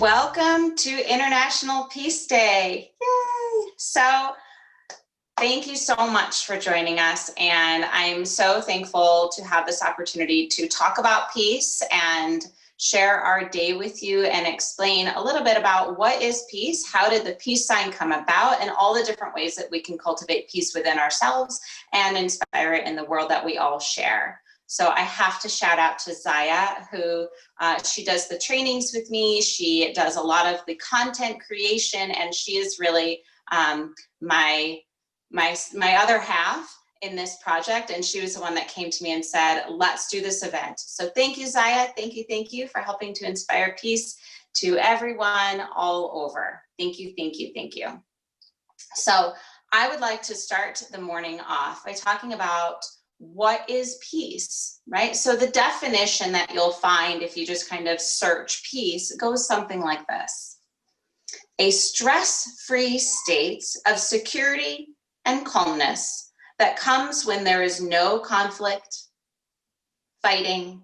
Welcome to International Peace Day. Yay! So thank you so much for joining us. And I'm so thankful to have this opportunity to talk about peace and share our day with you and explain a little bit about what is peace, how did the peace sign come about, and all the different ways that we can cultivate peace within ourselves and inspire it in the world that we all share. So I have to shout out to Zaya, who she does the trainings with me. She does a lot of the content creation, and she is really my other half in this project. And she was the one that came to me and said, let's do this event. So thank you, Zaya. Thank you for helping to inspire peace to everyone all over. Thank you. So I would like to start the morning off by talking about what is peace, right? So the definition that you'll find if you just kind of search peace goes something like this: a stress-free state of security and calmness that comes when there is no conflict, fighting,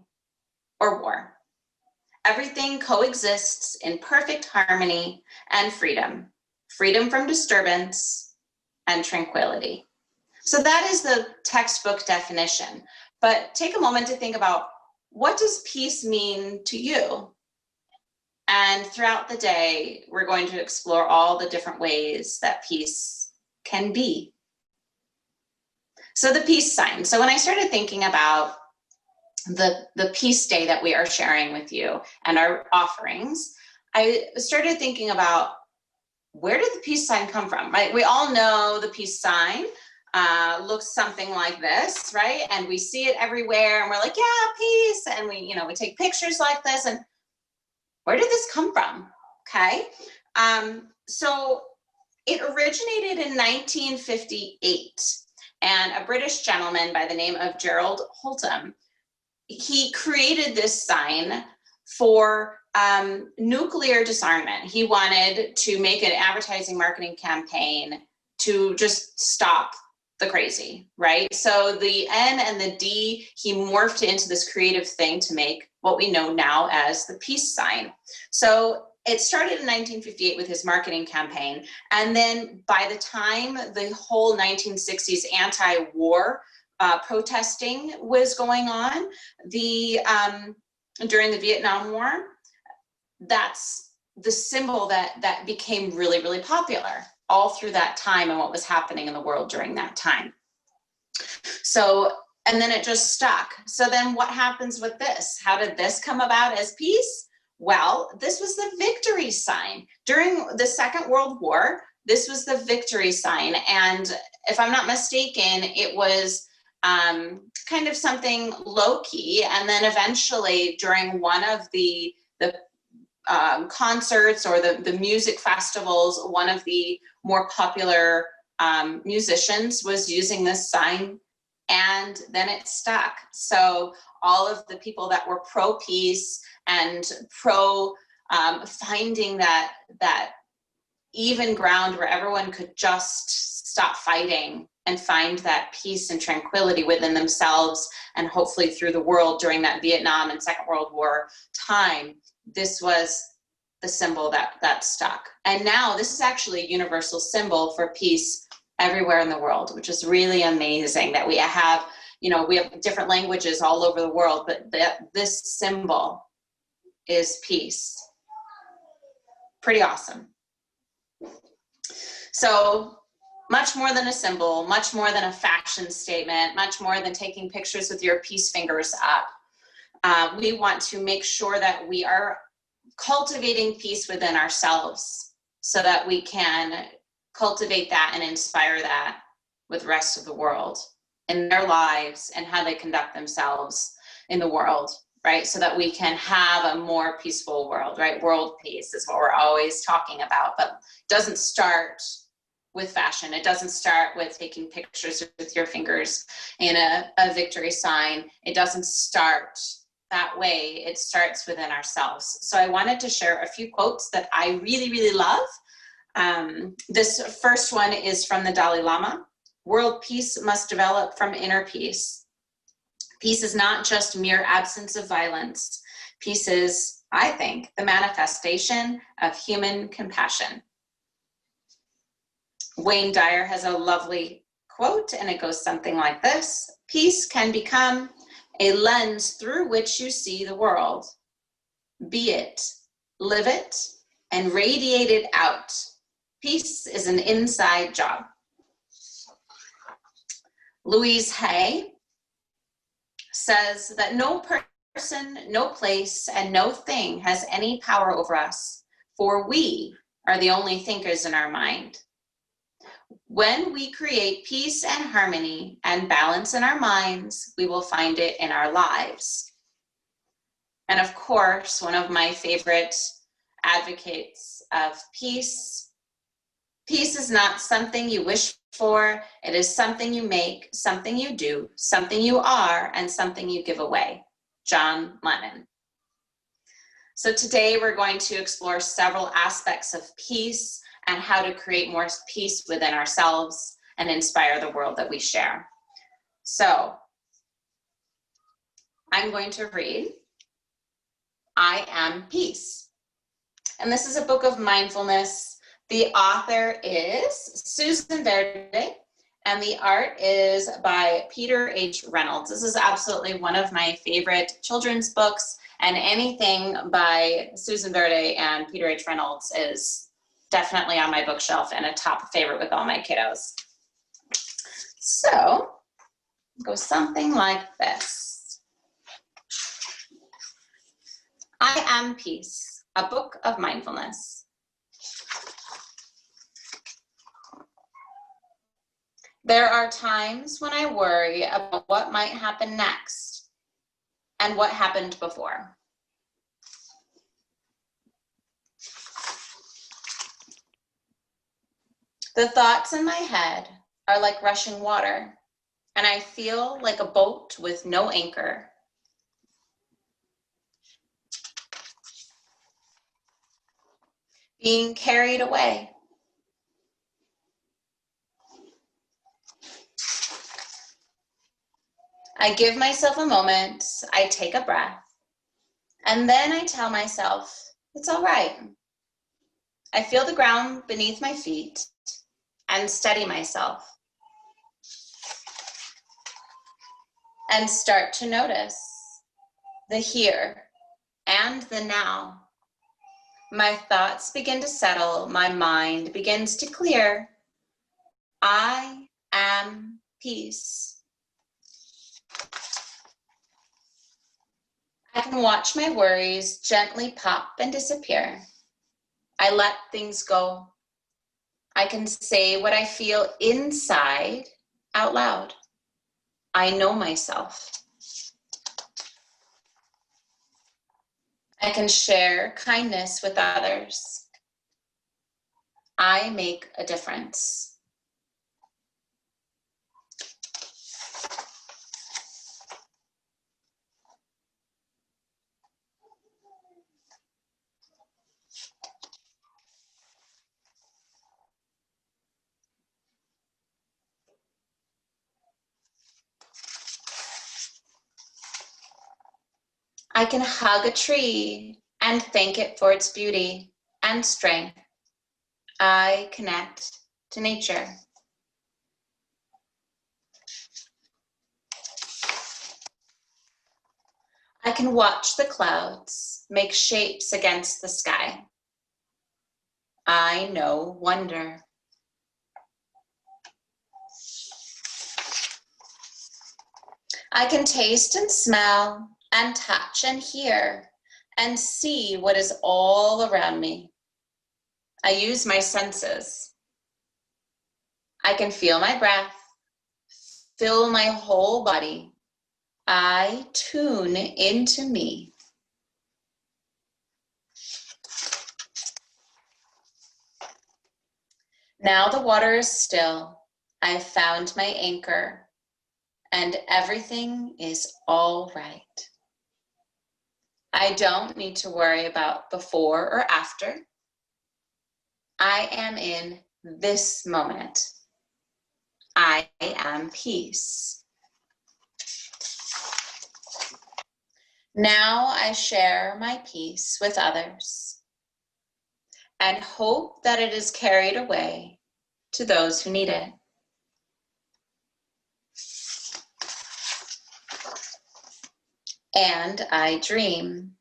or war. Everything coexists in perfect harmony and freedom from disturbance and tranquility. So that is the textbook definition. But take a moment to think about, what does peace mean to you? And throughout the day, we're going to explore all the different ways that peace can be. So the peace sign. So when I started thinking about the peace day that we are sharing with you and our offerings, I started thinking about, where did the peace sign come from, right? We all know the peace sign looks something like this, right? And we see it everywhere and we're like, yeah, peace. And we take pictures like this. And where did this come from? Okay. So it originated in 1958, and a British gentleman by the name of Gerald Holtham, he created this sign for nuclear disarmament. He wanted to make an advertising marketing campaign to just stop the crazy, right? So the N and the D, he morphed into this creative thing to make what we know now as the peace sign. So it started in 1958 with his marketing campaign. And then by the time the whole 1960s anti-war protesting was going on, during the Vietnam War, that's the symbol that became really, really popular all through that time and what was happening in the world during that time. So, and then it just stuck. So then what happens with this? How did this come about as peace? Well, this was the victory sign. During the Second World War, this was the victory sign. And if I'm not mistaken, it was kind of something low-key. And then eventually during one of the concerts or the music festivals, one of the more popular musicians was using this sign, and then it stuck. So all of the people that were pro-peace and pro finding that even ground where everyone could just stop fighting and find that peace and tranquility within themselves and hopefully through the world during that Vietnam and Second World War time, this was the symbol that stuck. And now this is actually a universal symbol for peace everywhere in the world, which is really amazing that we have different languages all over the world, but this symbol is peace. Pretty awesome. So much more than a symbol, much more than a fashion statement, much more than taking pictures with your peace fingers up. We want to make sure that we are cultivating peace within ourselves so that we can cultivate that and inspire that with the rest of the world in their lives and how they conduct themselves in the world, right? So that we can have a more peaceful world, right? World peace is what we're always talking about, but it doesn't start with fashion. It doesn't start with taking pictures with your fingers in a victory sign. It doesn't start that way. It starts within ourselves. So I wanted to share a few quotes that I really, really love. This first one is from the Dalai Lama. World peace must develop from inner peace. Peace is not just mere absence of violence. Peace is I think, the manifestation of human compassion. Wayne Dyer has a lovely quote, and it goes something like this: peace can become a lens through which you see the world. Be it, live it, and radiate it out. Peace is an inside job. Louise Hay says that no person, no place, and no thing has any power over us, for we are the only thinkers in our mind. When we create peace and harmony and balance in our minds, we will find it in our lives. And of course, one of my favorite advocates of peace, peace is not something you wish for, it is something you make, something you do, something you are, and something you give away. John Lennon. So today we're going to explore several aspects of peace and how to create more peace within ourselves and inspire the world that we share. So I'm going to read I Am Peace. And this is a book of mindfulness. The author is Susan Verde, and the art is by Peter H. Reynolds. This is absolutely one of my favorite children's books, and anything by Susan Verde and Peter H. Reynolds is definitely on my bookshelf and a top favorite with all my kiddos. So, it goes something like this. I Am Peace, a book of mindfulness. There are times when I worry about what might happen next and what happened before. The thoughts in my head are like rushing water, and I feel like a boat with no anchor. Being carried away. I give myself a moment, I take a breath, and then I tell myself, it's all right. I feel the ground beneath my feet and steady myself. And start to notice the here and the now. My thoughts begin to settle, my mind begins to clear. I am peace. I can watch my worries gently pop and disappear. I let things go. I can say what I feel inside out loud. I know myself. I can share kindness with others. I make a difference. I can hug a tree and thank it for its beauty and strength. I connect to nature. I can watch the clouds make shapes against the sky. I know wonder. I can taste and smell and touch and hear and see what is all around me. I use my senses. I can feel my breath, fill my whole body. I tune into me. Now the water is still. I've found my anchor, and everything is all right. I don't need to worry about before or after. I am in this moment. I am peace. Now I share my peace with others and hope that it is carried away to those who need it. And I dream.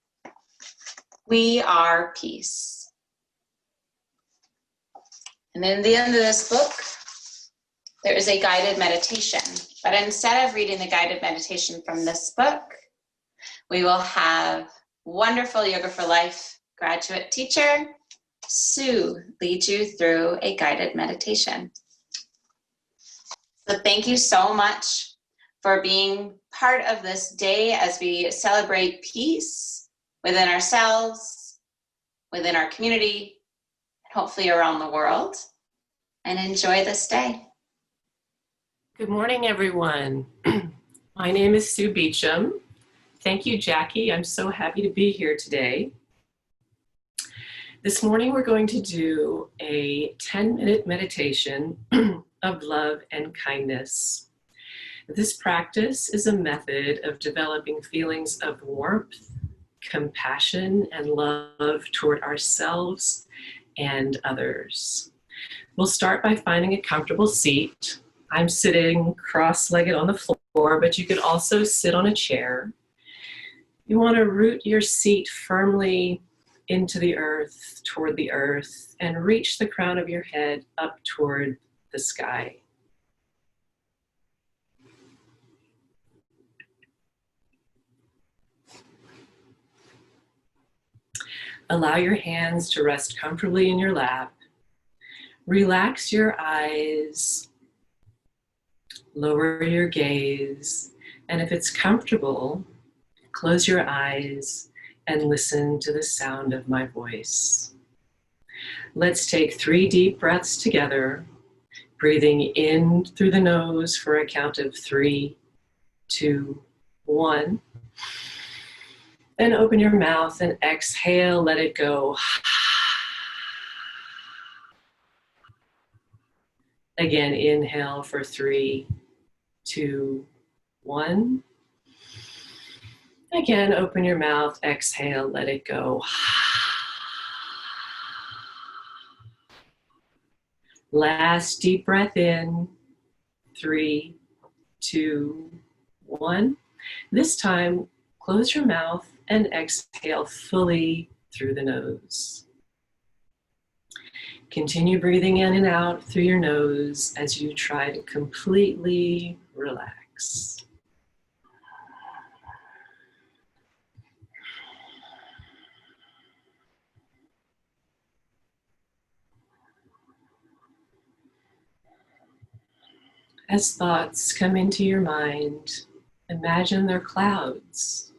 We are peace. And in the end of this book, there is a guided meditation. But instead of reading the guided meditation from this book, we will have wonderful Yoga for Life graduate teacher, Sue, lead you through a guided meditation. So thank you so much for being part of this day as we celebrate peace within ourselves, within our community, and hopefully around the world. And enjoy this day. Good morning, everyone. My name is Sue Beecham. Thank you, Jackie. I'm so happy to be here today. This morning, we're going to do a 10-minute meditation of love and kindness. This practice is a method of developing feelings of warmth, compassion, and love toward ourselves and others. We'll start by finding a comfortable seat. I'm sitting cross-legged on the floor, but you could also sit on a chair. You want to root your seat firmly into the earth, toward the earth, and reach the crown of your head up toward the sky. Allow your hands to rest comfortably in your lap. Relax your eyes, lower your gaze, and if it's comfortable, close your eyes and listen to the sound of my voice. Let's take 3 deep breaths together, breathing in through the nose for a count of 3, 2, 1. Then open your mouth and exhale, let it go. Again, inhale for 3, 2, 1. Again, open your mouth, exhale, let it go. Last deep breath in, 3, 2, 1. This time, close your mouth and exhale fully through the nose. Continue breathing in and out through your nose as you try to completely relax. As thoughts come into your mind, imagine they're clouds.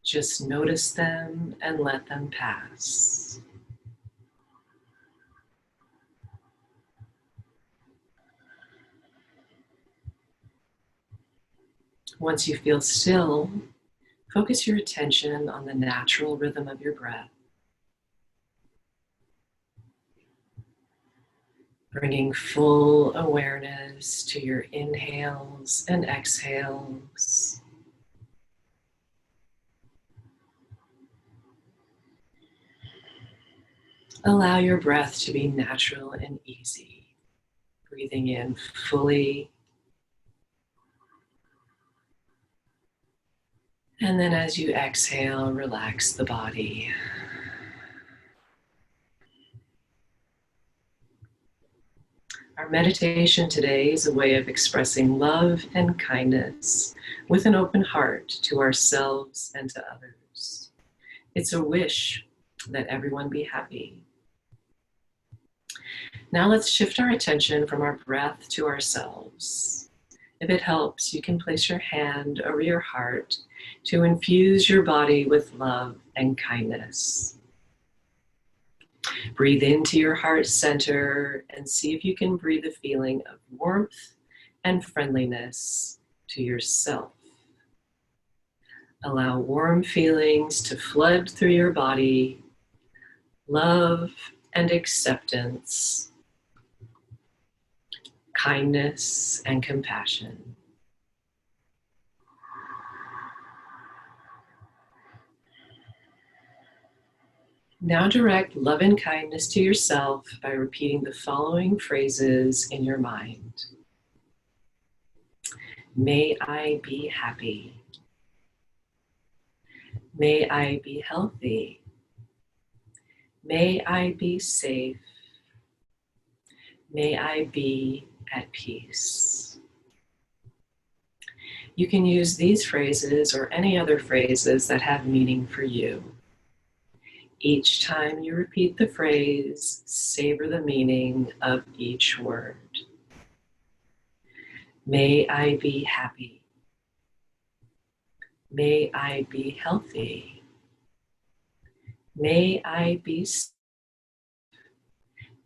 Just notice them and let them pass. Once you feel still, focus your attention on the natural rhythm of your breath. Bringing full awareness to your inhales and exhales. Allow your breath to be natural and easy. Breathing in fully. And then as you exhale, relax the body. Our meditation today is a way of expressing love and kindness with an open heart to ourselves and to others. It's a wish that everyone be happy. Now let's shift our attention from our breath to ourselves. If it helps, you can place your hand over your heart to infuse your body with love and kindness. Breathe into your heart center and see if you can breathe a feeling of warmth and friendliness to yourself. Allow warm feelings to flood through your body, love and acceptance, kindness and compassion. Now direct love and kindness to yourself by repeating the following phrases in your mind. May I be happy. May I be healthy. May I be safe. May I be at peace. You can use these phrases or any other phrases that have meaning for you. Each time you repeat the phrase, savor the meaning of each word. May I be happy. May I be healthy. May I be safe.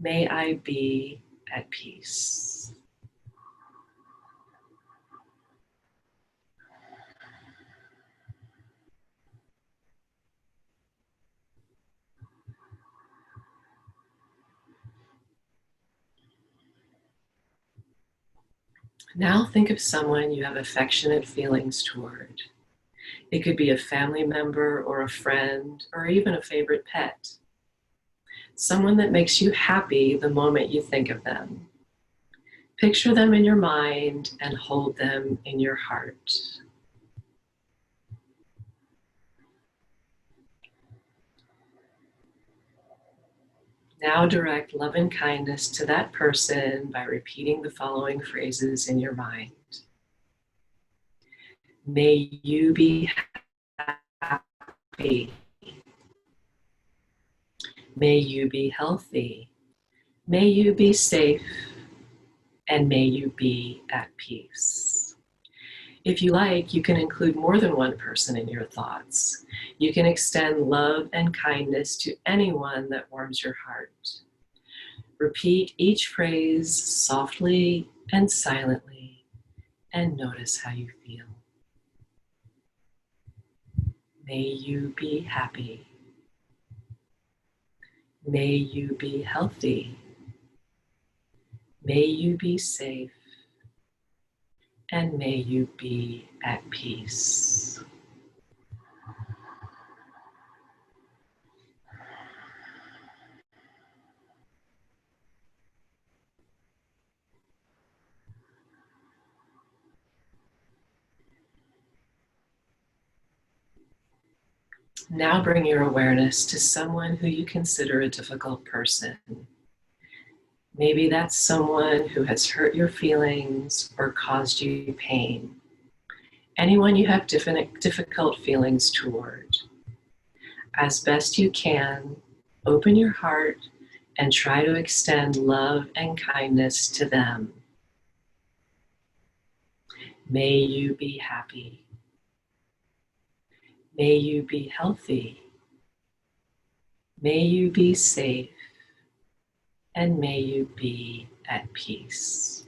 May I be at peace. Now think of someone you have affectionate feelings toward. It could be a family member or a friend or even a favorite pet. Someone that makes you happy the moment you think of them. Picture them in your mind and hold them in your heart. Now direct love and kindness to that person by repeating the following phrases in your mind. May you be happy. May you be healthy. May you be safe. And may you be at peace. If you like, you can include more than one person in your thoughts. You can extend love and kindness to anyone that warms your heart. Repeat each phrase softly and silently, and notice how you feel. May you be happy. May you be healthy. May you be safe. And may you be at peace. Now bring your awareness to someone who you consider a difficult person. Maybe that's someone who has hurt your feelings or caused you pain. Anyone you have difficult feelings toward. As best you can, open your heart and try to extend love and kindness to them. May you be happy. May you be healthy. May you be safe. And may you be at peace.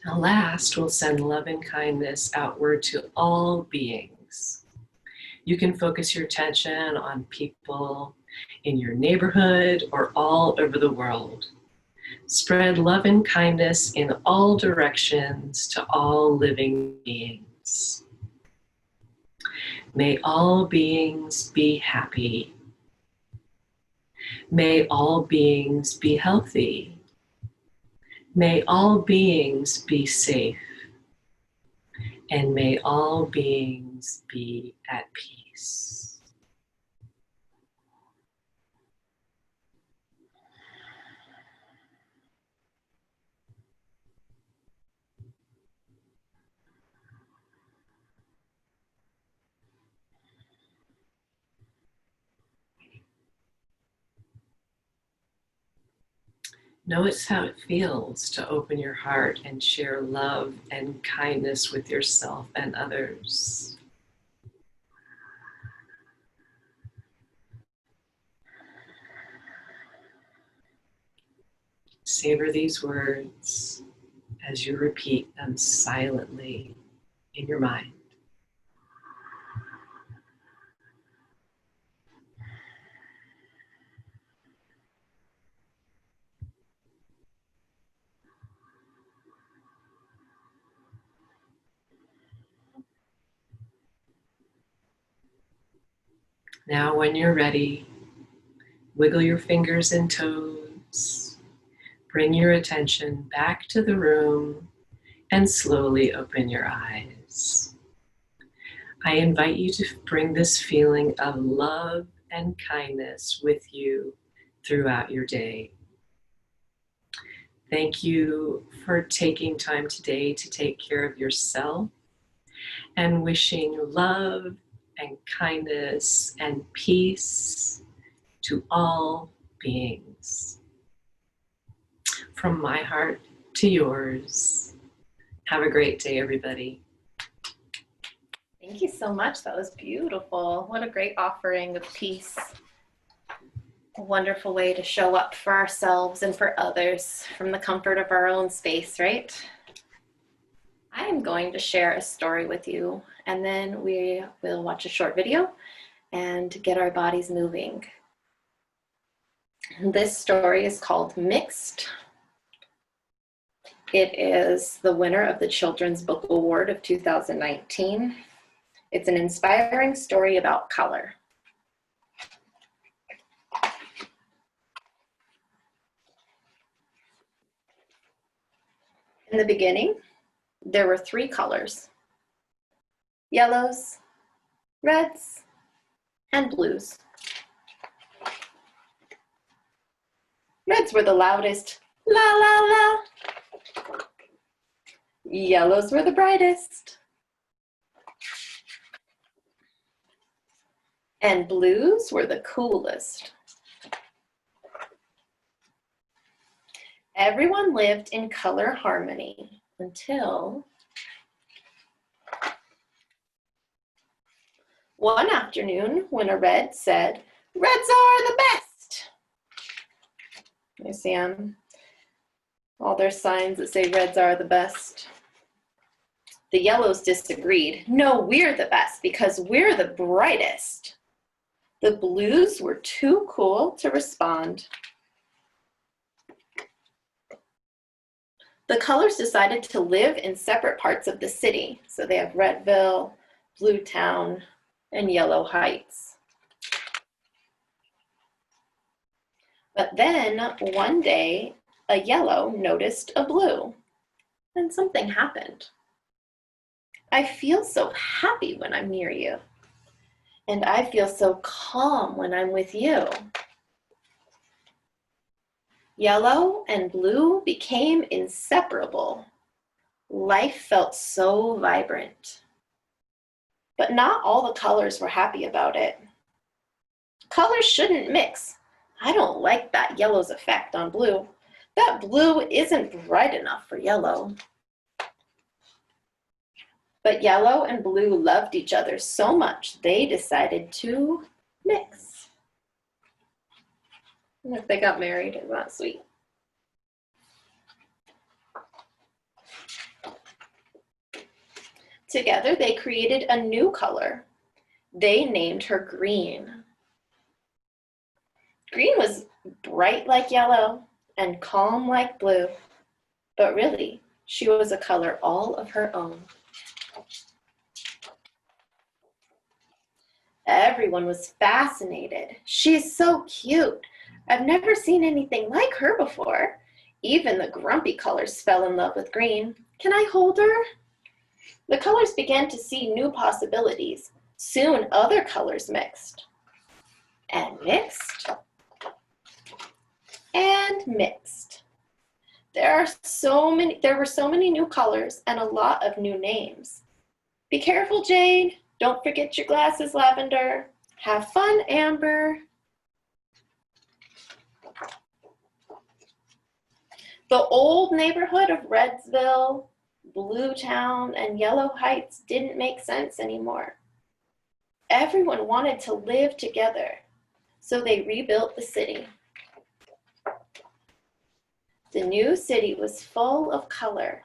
Now last, we'll send love and kindness outward to all beings. You can focus your attention on people in your neighborhood or all over the world. Spread love and kindness in all directions to all living beings. May all beings be happy. May all beings be healthy. May all beings be safe. And may all beings be at peace. Notice how it feels to open your heart and share love and kindness with yourself and others. Savor these words as you repeat them silently in your mind. Now, when you're ready, wiggle your fingers and toes. Bring your attention back to the room and slowly open your eyes. I invite you to bring this feeling of love and kindness with you throughout your day. Thank you for taking time today to take care of yourself, and wishing love and kindness and peace to all beings. From my heart to yours. Have a great day, everybody. Thank you so much. That was beautiful. What a great offering of peace. A wonderful way to show up for ourselves and for others from the comfort of our own space, right? I am going to share a story with you, and then we will watch a short video and get our bodies moving. This story is called Mixed. It is the winner of the Children's Book Award of 2019. It's an inspiring story about color. In the beginning, there were 3 colors: yellows, reds, and blues. Reds were the loudest, la la la. Yellows were the brightest. And blues were the coolest. Everyone lived in color harmony until one afternoon when a red said, "Reds are the best." You see all their signs that say reds are the best. The yellows disagreed. "No, we're the best because we're the brightest." The blues were too cool to respond. The colors decided to live in separate parts of the city. So they have Redville, Blue Town, and Yellow Heights. But then one day, a yellow noticed a blue, and something happened. "I feel so happy when I'm near you, and I feel so calm when I'm with you." Yellow and blue became inseparable. Life felt so vibrant. But not all the colors were happy about it. Colors shouldn't mix. I don't like that yellow's effect on blue. That blue isn't bright enough for yellow. But yellow and blue loved each other so much, they decided to mix. And if they got married, isn't that sweet? Together, they created a new color. They named her green. Green was bright like yellow and calm like blue, but really, she was a color all of her own. Everyone was fascinated. "She's so cute. I've never seen anything like her before." Even the grumpy colors fell in love with green. "Can I hold her?" The colors began to see new possibilities. Soon other colors mixed. And mixed. And mixed. There were so many new colors and a lot of new names. "Be careful, Jade. Don't forget your glasses, Lavender. Have fun, Amber." The old neighborhood of Redsville, Blue Town, and Yellow Heights didn't make sense anymore. Everyone wanted to live together, so they rebuilt the city. The new city was full of color.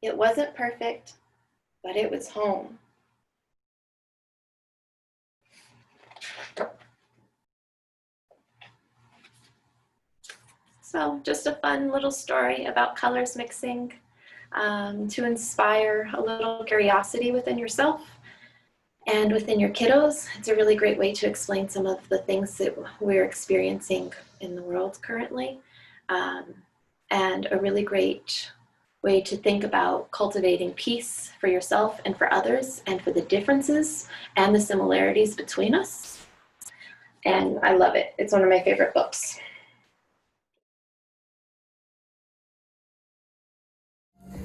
It wasn't perfect, but it was home. So just a fun little story about colors mixing to inspire a little curiosity within yourself And within your kiddos, it's a really great way to explain some of the things that we're experiencing in the world currently. And a really great way to think about cultivating peace for yourself and for others, and for the differences and the similarities between us. And I love it. It's one of my favorite books.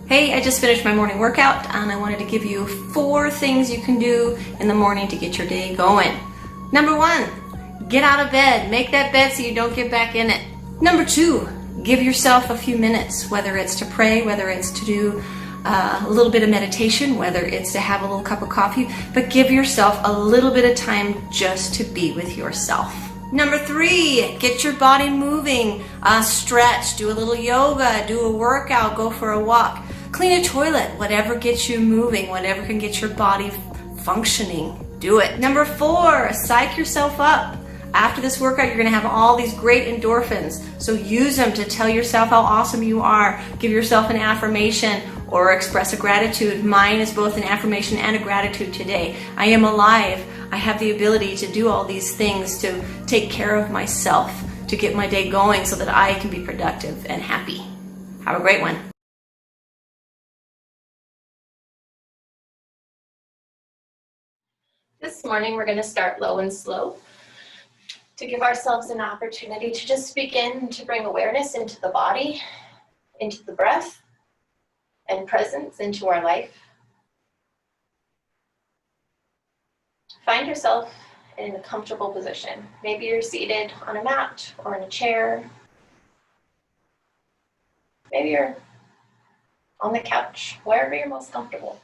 Hey, I just finished my morning workout and I wanted to give you 4 things you can do in the morning to get your day going. Number 1, get out of bed. Make that bed so you don't get back in it. Number 2, give yourself a few minutes, whether it's to pray, whether it's to do a little bit of meditation, whether it's to have a little cup of coffee, but give yourself a little bit of time just to be with yourself. Number 3, get your body moving, stretch, do a little yoga, do a workout, go for a walk. Clean a toilet, whatever gets you moving, whatever can get your body functioning, do it. Number 4, psych yourself up. After this workout, you're gonna have all these great endorphins, so use them to tell yourself how awesome you are. Give yourself an affirmation or express a gratitude. Mine is both an affirmation and a gratitude today. I am alive. I have the ability to do all these things to take care of myself, to get my day going so that I can be productive and happy. Have a great one. This morning, we're going to start low and slow to give ourselves an opportunity to just begin to bring awareness into the body, into the breath, and presence into our life. Find yourself in a comfortable position. Maybe you're seated on a mat or in a chair. Maybe you're on the couch, wherever you're most comfortable.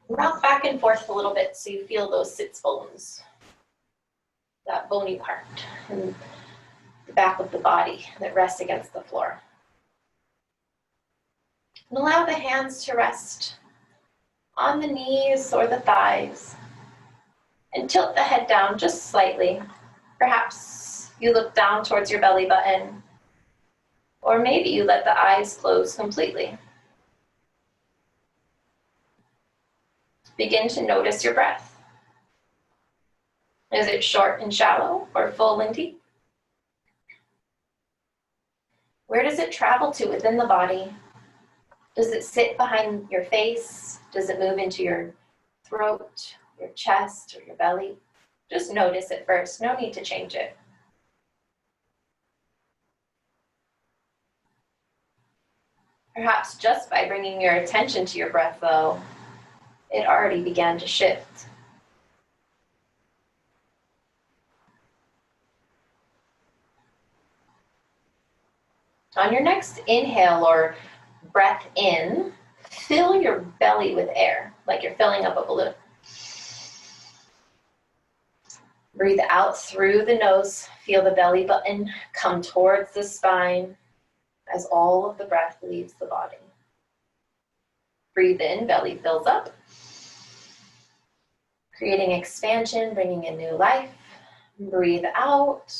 Rock back and forth a little bit so you feel those sits bones, that bony part in the back of the body that rests against the floor. And allow the hands to rest on the knees or the thighs, and tilt the head down just slightly. Perhaps you look down towards your belly button, or maybe you let the eyes close completely. Begin to notice your breath. Is it short and shallow or full and deep? Where does it travel to within the body? Does it sit behind your face? Does it move into your throat, your chest, or your belly? Just notice it first. No need to change it. Perhaps just by bringing your attention to your breath, though, it already began to shift. On your next inhale or breath in, fill your belly with air, like you're filling up a balloon. Breathe out through the nose. Feel the belly button come towards the spine as all of the breath leaves the body. Breathe in, belly fills up, creating expansion, bringing in new life. Breathe out.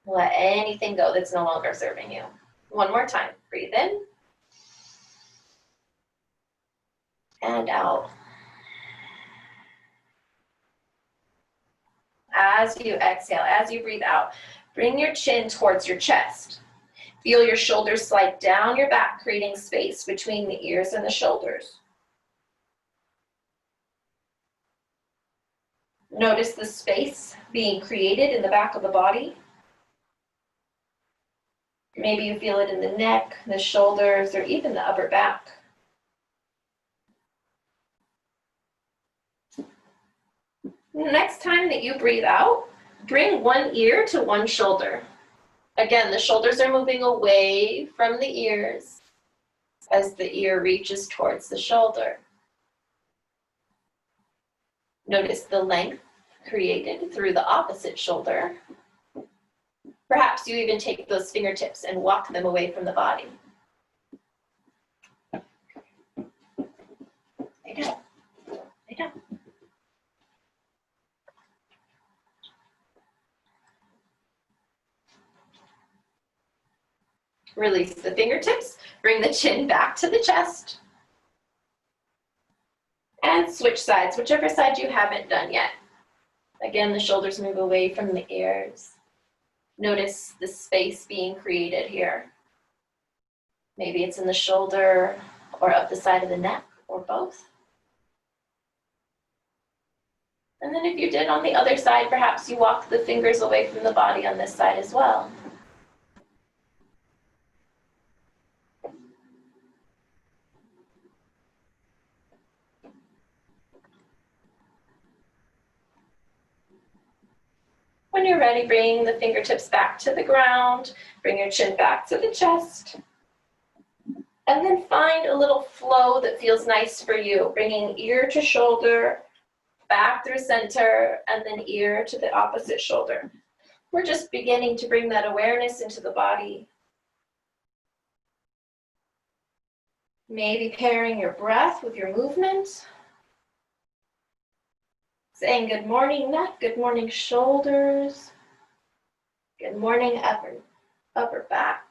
Let anything go that's no longer serving you. One more time. Breathe in and out. As you exhale, as you breathe out, bring your chin towards your chest. Feel your shoulders slide down your back, creating space between the ears and the shoulders. Notice the space being created in the back of the body. Maybe you feel it in the neck, the shoulders, or even the upper back. Next time that you breathe out, bring one ear to one shoulder. Again, the shoulders are moving away from the ears as the ear reaches towards the shoulder. Notice the length created through the opposite shoulder. Perhaps you even take those fingertips and walk them away from the body. Lay down. Lay down. Release the fingertips. Bring the chin back to the chest. And And switch sides, whichever side you haven't done yet. Again, the shoulders move away from the ears. Notice the space being created here. Maybe it's in the shoulder or up the side of the neck or both. And then if you did on the other side, perhaps you walk the fingers away from the body on this side as well. When you're ready, bring the fingertips back to the ground, bring your chin back to the chest, and then find a little flow that feels nice for you, bringing ear to shoulder, back through center, and then ear to the opposite shoulder. We're just beginning to bring that awareness into the body. Maybe pairing your breath with your movement. Saying good morning neck, good morning shoulders, good morning upper back.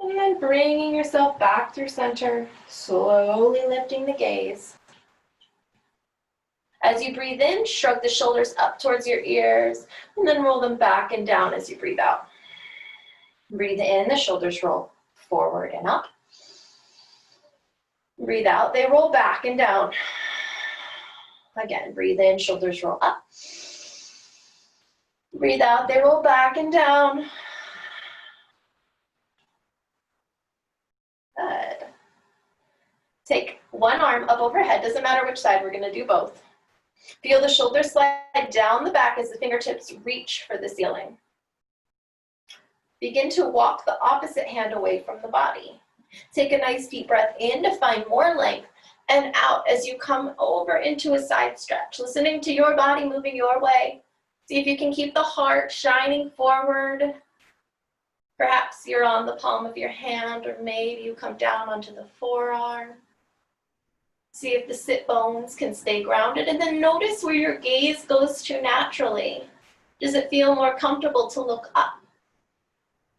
And then bringing yourself back through center, slowly lifting the gaze. As you breathe in, shrug the shoulders up towards your ears, and then roll them back and down as you breathe out. Breathe in, the shoulders roll forward and up. Breathe out, they roll back and down. Again, breathe in, shoulders roll up. Breathe out, they roll back and down. Good. Take one arm up overhead, doesn't matter which side, we're gonna do both. Feel the shoulders slide down the back as the fingertips reach for the ceiling. Begin to walk the opposite hand away from the body. Take a nice deep breath in to find more length, and out as you come over into a side stretch, listening to your body moving your way. See if you can keep the heart shining forward. Perhaps you're on the palm of your hand, or maybe you come down onto the forearm. See if the sit bones can stay grounded, and then notice where your gaze goes to naturally. Does it feel more comfortable to look up,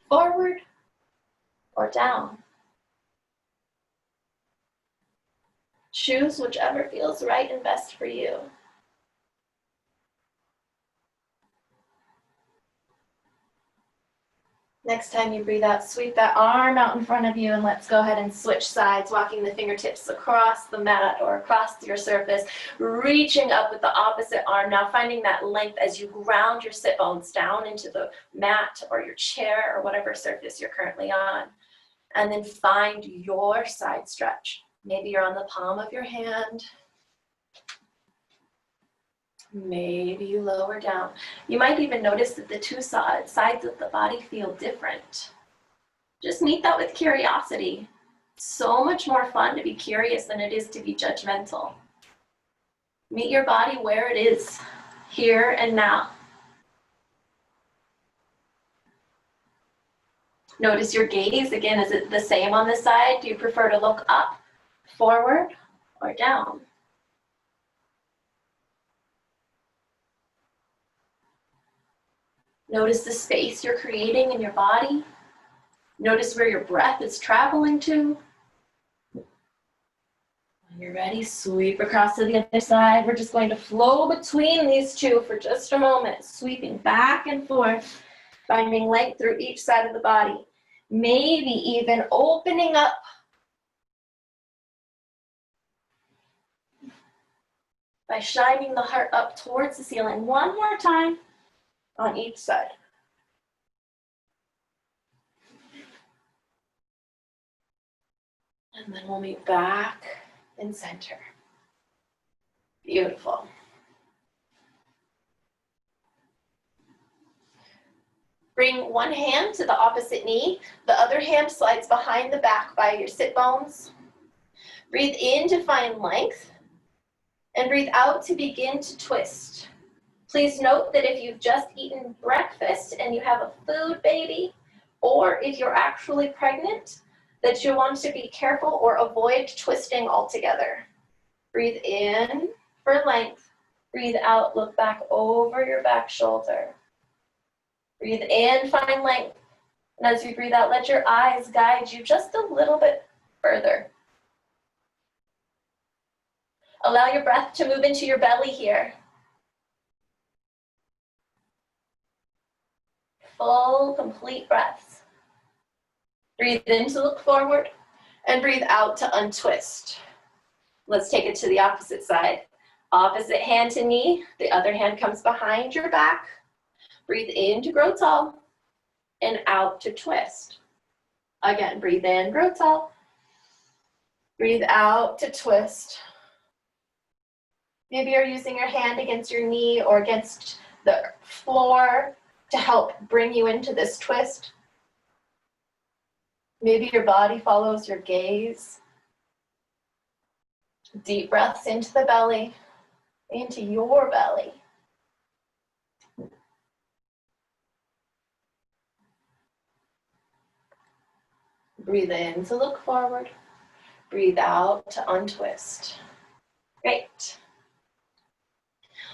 forward, or down? Choose whichever feels right and best for you. Next time you breathe out, sweep that arm out in front of you, and let's go ahead and switch sides, walking the fingertips across the mat or across your surface, reaching up with the opposite arm. Now finding that length as you ground your sit bones down into the mat or your chair or whatever surface you're currently on. And then find your side stretch. Maybe you're on the palm of your hand. Maybe you lower down. You might even notice that the two sides of the body feel different. Just meet that with curiosity. It's so much more fun to be curious than it is to be judgmental. Meet your body where it is, here and now. Notice your gaze. Again, is it the same on this side? Do you prefer to look up, forward, or down? Notice the space you're creating in your body. Notice where your breath is traveling to. When you're ready, sweep across to the other side. We're just going to flow between these two for just a moment, sweeping back and forth, finding length through each side of the body. Maybe even opening up by shining the heart up towards the ceiling. One more time on each side. And then we'll meet back in center. Beautiful. Bring one hand to the opposite knee. The other hand slides behind the back by your sit bones. Breathe in to find length, and breathe out to begin to twist. Please note that if you've just eaten breakfast and you have a food baby, or if you're actually pregnant, that you want to be careful or avoid twisting altogether. Breathe in for length. Breathe out, look back over your back shoulder. Breathe in, find length. And as you breathe out, let your eyes guide you just a little bit further. Allow your breath to move into your belly here. Full, complete breaths. Breathe in to look forward and breathe out to untwist. Let's take it to the opposite side. Opposite hand to knee, the other hand comes behind your back. Breathe in to grow tall and out to twist. Again, breathe in, grow tall. Breathe out to twist. Maybe you're using your hand against your knee or against the floor to help bring you into this twist. Maybe your body follows your gaze. Deep breaths into the belly, into your belly. Breathe in to look forward. Breathe out to untwist. Great.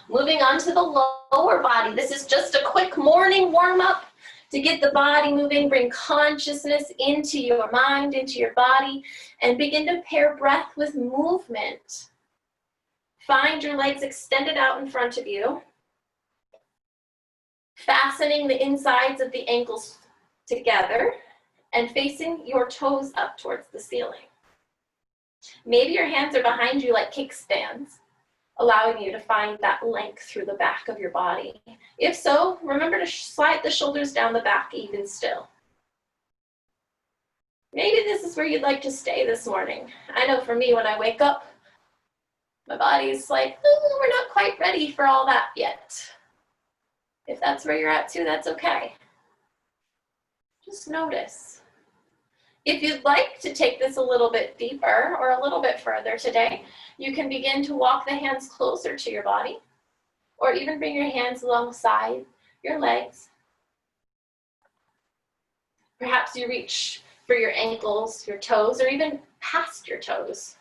Moving on to the lower body. This is just a quick morning warm-up to get the body moving. Bring consciousness into your mind, into your body, and begin to pair breath with movement. Find your legs extended out in front of you, fastening the insides of the ankles together and facing your toes up towards the ceiling. Maybe your hands are behind you like kickstands, allowing you to find that length through the back of your body. If so, remember to slide the shoulders down the back even still. Maybe this is where you'd like to stay this morning. I know for me, when I wake up, my body's like, oh, we're not quite ready for all that yet. If that's where you're at too, that's okay. Just notice. If you'd like to take this a little bit deeper or a little bit further today, you can begin to walk the hands closer to your body, or even bring your hands alongside your legs. Perhaps you reach for your ankles, your toes, or even past your toes.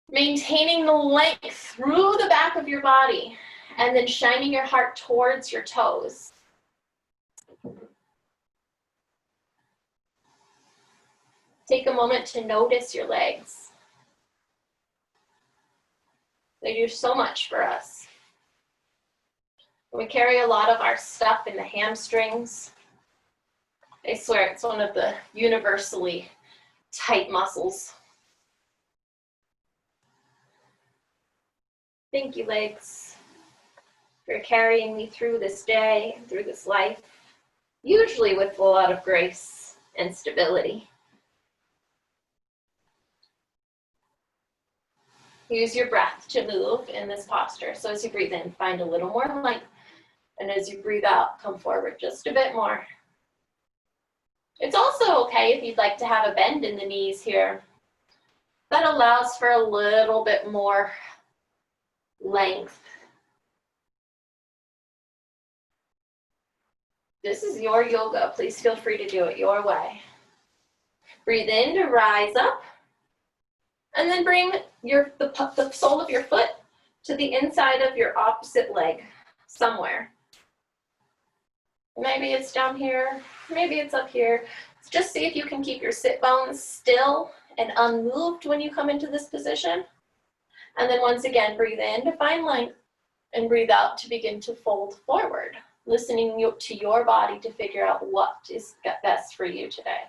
Maintaining the length through the back of your body, and then shining your heart towards your toes. Take a moment to notice your legs. They do so much for us. We carry a lot of our stuff in the hamstrings. I swear it's one of the universally tight muscles. Thank you, legs, for carrying me through this day, through this life, usually with a lot of grace and stability. Use your breath to move in this posture. So as you breathe in, find a little more length. And as you breathe out, come forward just a bit more. It's also okay if you'd like to have a bend in the knees here. That allows for a little bit more length. This is your yoga. Please feel free to do it your way. Breathe in to rise up. And then bring the sole of your foot to the inside of your opposite leg somewhere. Maybe it's down here, maybe it's up here. Just see if you can keep your sit bones still and unmoved when you come into this position. And then once again, breathe in to find length and breathe out to begin to fold forward, listening to your body to figure out what is best for you today.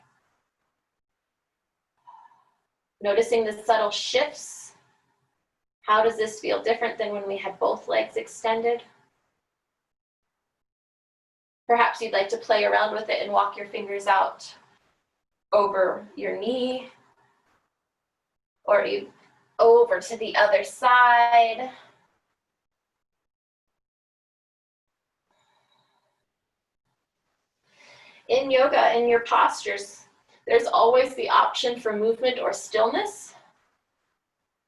Noticing the subtle shifts. How does this feel different than when we had both legs extended? Perhaps you'd like to play around with it and walk your fingers out over your knee, or over to the other side. In yoga, in your postures, there's always the option for movement or stillness,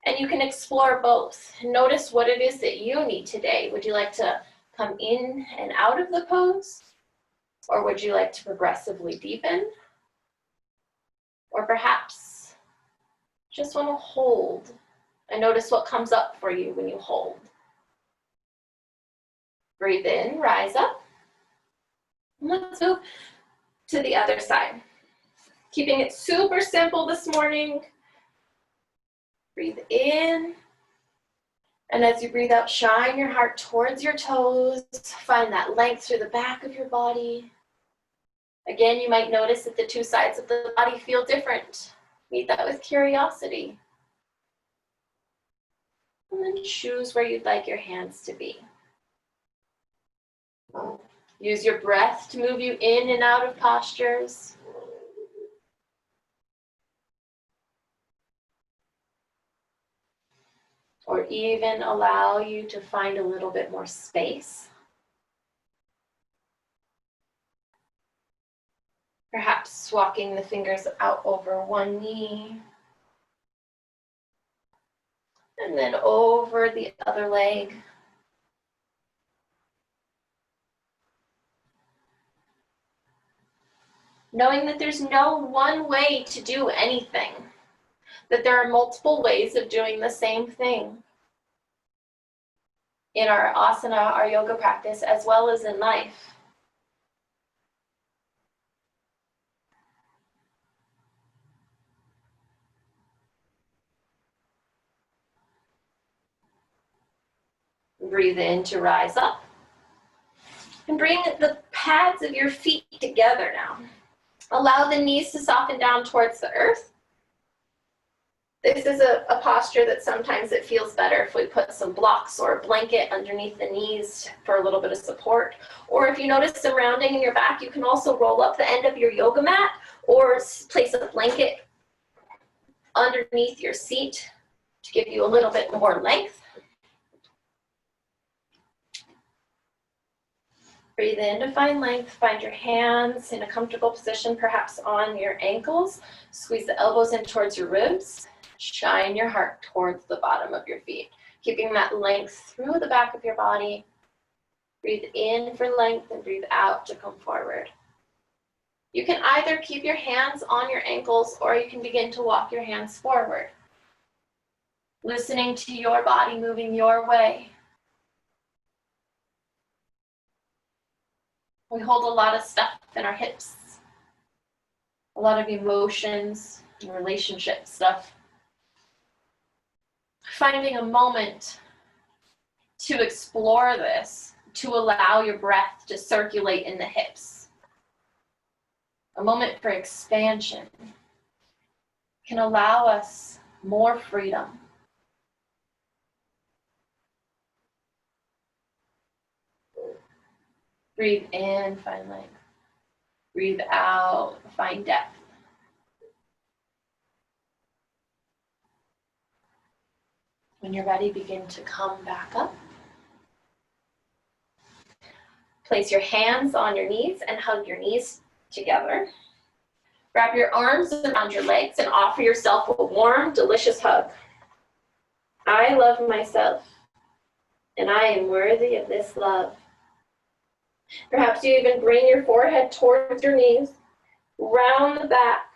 and you can explore both. Notice what it is that you need today. Would you like to come in and out of the pose, or would you like to progressively deepen? Or perhaps just want to hold and notice what comes up for you when you hold. Breathe in, rise up. Let's move to the other side. Keeping it super simple this morning. Breathe in. And as you breathe out, shine your heart towards your toes. Find that length through the back of your body. Again, you might notice that the two sides of the body feel different. Meet that with curiosity. And then choose where you'd like your hands to be. Use your breath to move you in and out of postures. Or even allow you to find a little bit more space. Perhaps walking the fingers out over one knee. And then over the other leg. Knowing that there's no one way to do anything. That there are multiple ways of doing the same thing. In our asana, our yoga practice, as well as in life. Breathe in to rise up. And bring the pads of your feet together now. Allow the knees to soften down towards the earth. This is a posture that sometimes it feels better if we put some blocks or a blanket underneath the knees for a little bit of support. Or if you notice some rounding in your back, you can also roll up the end of your yoga mat or place a blanket underneath your seat to give you a little bit more length. Breathe in to find length. Find your hands in a comfortable position, perhaps on your ankles. Squeeze the elbows in towards your ribs. Shine your heart towards the bottom of your feet. Keeping that length through the back of your body. Breathe in for length and breathe out to come forward. You can either keep your hands on your ankles or you can begin to walk your hands forward. Listening to your body moving your way. We hold a lot of stuff in our hips, a lot of emotions and relationship stuff. Finding a moment to explore this, to allow your breath to circulate in the hips. A moment for expansion can allow us more freedom. Breathe in, find length. Breathe out, find depth. When you're ready, begin to come back up. Place your hands on your knees and hug your knees together. Wrap your arms around your legs and offer yourself a warm, delicious hug. I love myself, and I am worthy of this love. Perhaps you even bring your forehead towards your knees, round the back,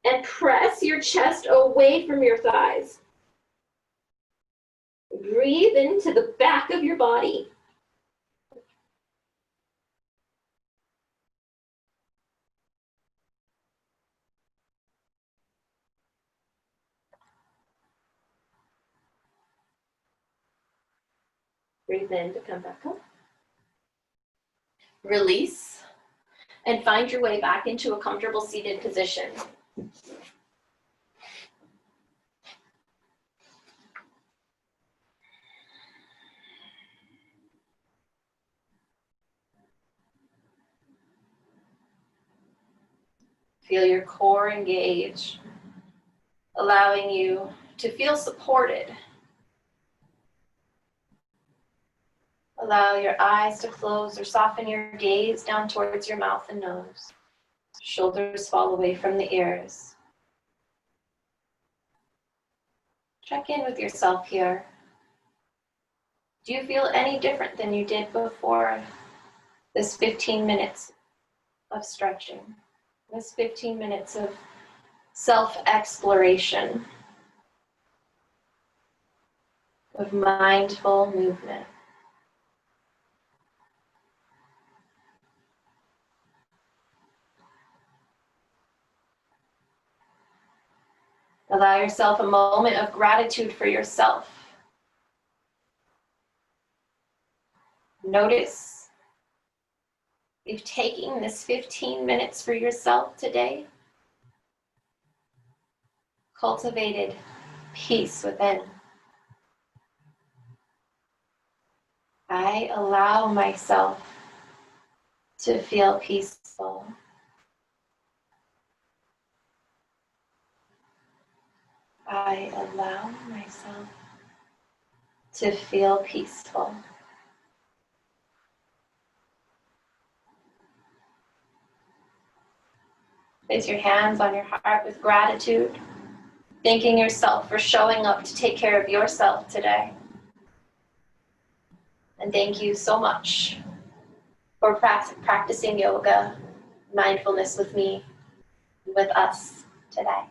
and press your chest away from your thighs. Breathe into the back of your body. Breathe in to come back up. Release and find your way back into a comfortable seated position. Feel your core engage, allowing you to feel supported. Allow your eyes to close or soften your gaze down towards your mouth and nose. Shoulders fall away from the ears. Check in with yourself here. Do you feel any different than you did before this 15 minutes of stretching? This 15 minutes of self-exploration, of mindful movement. Allow yourself a moment of gratitude for yourself. Notice if taking this 15 minutes for yourself today cultivated peace within. I allow myself to feel peaceful. I allow myself to feel peaceful. Place your hands on your heart with gratitude, thanking yourself for showing up to take care of yourself today. And thank you so much for practicing yoga, mindfulness with me, with us today.